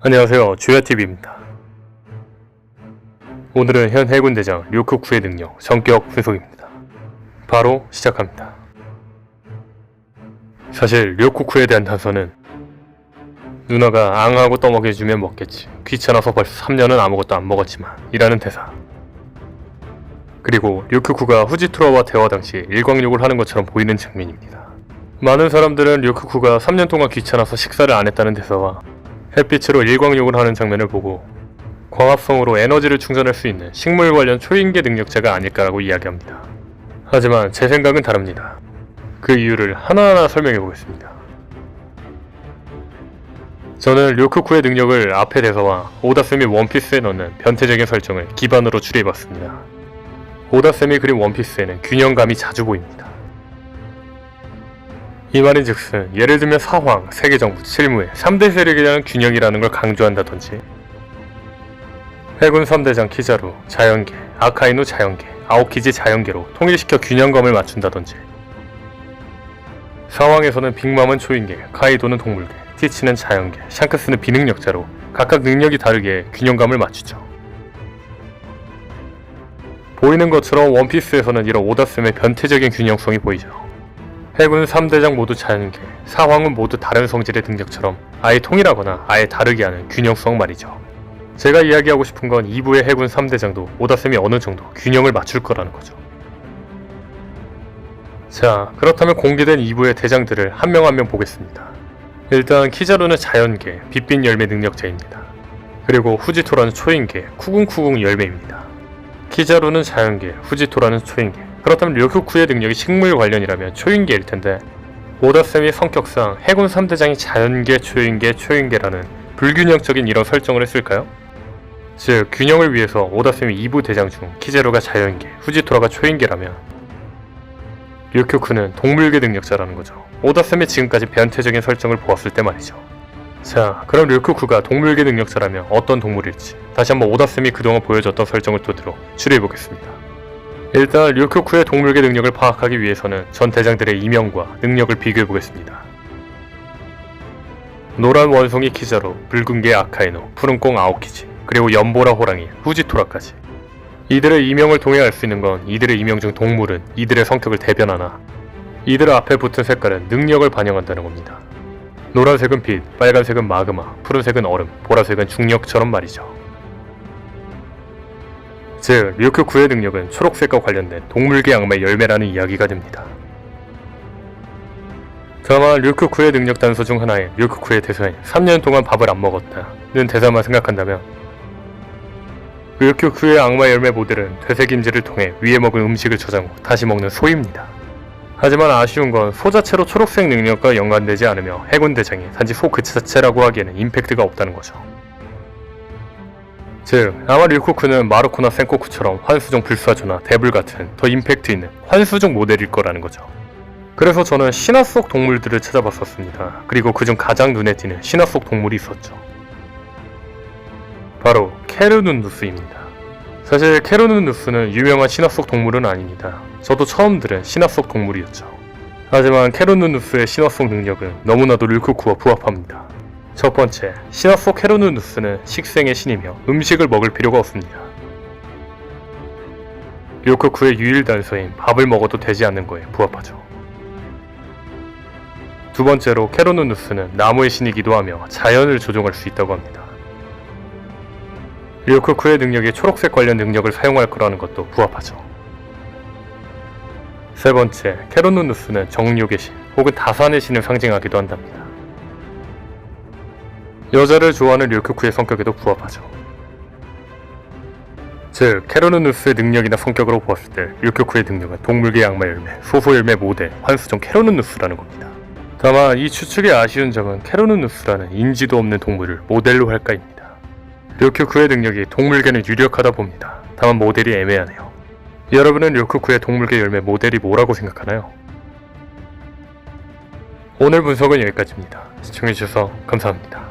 안녕하세요, 주야TV입니다. 오늘은 현 해군대장 류크쿠의 능력, 성격 분석입니다. 바로 시작합니다. 사실 류크쿠에 대한 단서는 누나가 앙하고 떠먹여주면 먹겠지, 귀찮아서 벌써 3년은 아무것도 안 먹었지만 이라는 대사, 그리고 류크쿠가 후지토라와 대화 당시 일광욕을 하는 것처럼 보이는 장면입니다. 많은 사람들은 류크쿠가 3년 동안 귀찮아서 식사를 안 했다는 대사와 햇빛으로 일광욕을 하는 장면을 보고 광합성으로 에너지를 충전할 수 있는 식물 관련 초인계 능력자가 아닐까라고 이야기합니다. 하지만 제 생각은 다릅니다. 그 이유를 하나하나 설명해 보겠습니다. 저는 류크쿠의 능력을 앞의 대사와 오다쌤이 원피스에 넣는 변태적인 설정을 기반으로 추리해봤습니다. 오다쌤이 그린 원피스에는 균형감이 자주 보입니다. 이 말인즉슨 예를 들면 사황, 세계정부, 실무의 3대 세력에 대한 균형이라는 걸 강조한다든지, 해군 3대장 키자루, 자연계, 아카이누 자연계, 아오키지 자연계로 통일시켜 균형감을 맞춘다든지, 사황에서는 빅맘은 초인계, 카이도는 동물계, 티치는 자연계, 샹크스는 비능력자로 각각 능력이 다르게 균형감을 맞추죠. 보이는 것처럼 원피스에서는 이런 오다쌤의 변태적인 균형성이 보이죠. 해군 3대장 모두 자연계, 사황은 모두 다른 성질의 능력처럼 아예 통일하거나 아예 다르게 하는 균형성 말이죠. 제가 이야기하고 싶은 건 2부의 해군 3대장도 오다쌤이 어느 정도 균형을 맞출 거라는 거죠. 자, 그렇다면 공개된 2부의 대장들을 한 명 한 명 보겠습니다. 일단 키자루는 자연계, 빛빛 열매 능력자입니다. 그리고 후지토라는 초인계, 쿠궁쿠궁 열매입니다. 키자루는 자연계, 후지토라는 초인계. 그렇다면 류크쿠의 능력이 식물 관련이라면 초인계일 텐데, 오다쌤이 성격상 해군 3대장이 자연계, 초인계라는 불균형적인 이런 설정을 했을까요? 즉, 균형을 위해서 오다쌤이 2부 대장 중 키자루가 자연계, 후지토라가 초인계라면 류크쿠는 동물계 능력자라는 거죠. 오다쌤이 지금까지 변태적인 설정을 보았을 때 말이죠. 자, 그럼 류크쿠가 동물계 능력자라면 어떤 동물일지 다시 한번 오다쌤이 그동안 보여줬던 설정을 토대로 추리해보겠습니다. 일단 류크쿠의 동물계 능력을 파악하기 위해서는 전 대장들의 이명과 능력을 비교해보겠습니다. 노란 원숭이 키자루, 붉은 개 아카이노, 푸른꽁 아오키지, 그리고 연보라 호랑이, 후지토라까지. 이들의 이명을 통해 알 수 있는 건 이들의 이명 중 동물은 이들의 성격을 대변하나 이들 앞에 붙은 색깔은 능력을 반영한다는 겁니다. 노란색은 빛, 빨간색은 마그마, 푸른색은 얼음, 보라색은 중력처럼 말이죠. 즉, 류크쿠의 능력은 초록색과 관련된 동물계 악마의 열매라는 이야기가 됩니다. 다만 류크쿠의 능력 단서 중 하나인 류크쿠의 대사인 3년 동안 밥을 안 먹었다는 대사만 생각한다면, 류크쿠의 악마 열매 모델은 되새김질을 통해 위에 먹은 음식을 저장 후 다시 먹는 소입니다. 하지만 아쉬운 건 소 자체로 초록색 능력과 연관되지 않으며 해군 대장이 단지 소 그 자체라고 하기에는 임팩트가 없다는 거죠. 즉, 아마 류크쿠는 마루코나 센코쿠처럼 환수종 불사조나 데블 같은 더 임팩트 있는 환수종 모델일 거라는 거죠. 그래서 저는 신화 속 동물들을 찾아봤었습니다. 그리고 그중 가장 눈에 띄는 신화 속 동물이 있었죠. 바로 케르눈누스입니다. 사실 케르눈누스는 유명한 신화 속 동물은 아닙니다. 저도 처음 들은 신화 속 동물이었죠. 하지만 케르눈누스의 신화 속 능력은 너무나도 류크쿠와 부합합니다. 첫 번째, 신화 속 케르눈누스는 식생의 신이며 음식을 먹을 필요가 없습니다. 류크쿠의 유일 단서인 밥을 먹어도 되지 않는 거에 부합하죠. 두 번째로, 케르눈누스는 나무의 신이기도 하며 자연을 조종할 수 있다고 합니다. 류크쿠의 능력이 초록색 관련 능력을 사용할 거라는 것도 부합하죠. 세 번째, 케르눈누스는 정욕의 신 혹은 다산의 신을 상징하기도 한답니다. 여자를 좋아하는 류크쿠의 성격에도 부합하죠. 즉, 케르눈누스의 능력이나 성격으로 보았을 때 류크쿠의 능력은 동물계 악마 열매, 소소 열매 모델, 환수종 케르눈누스라는 겁니다. 다만 이 추측의 아쉬운 점은 케르눈누스라는 인지도 없는 동물을 모델로 할까입니다. 류크쿠의 능력이 동물계는 유력하다 봅니다. 다만 모델이 애매하네요. 여러분은 류크쿠의 동물계 열매 모델이 뭐라고 생각하나요? 오늘 분석은 여기까지입니다. 시청해주셔서 감사합니다.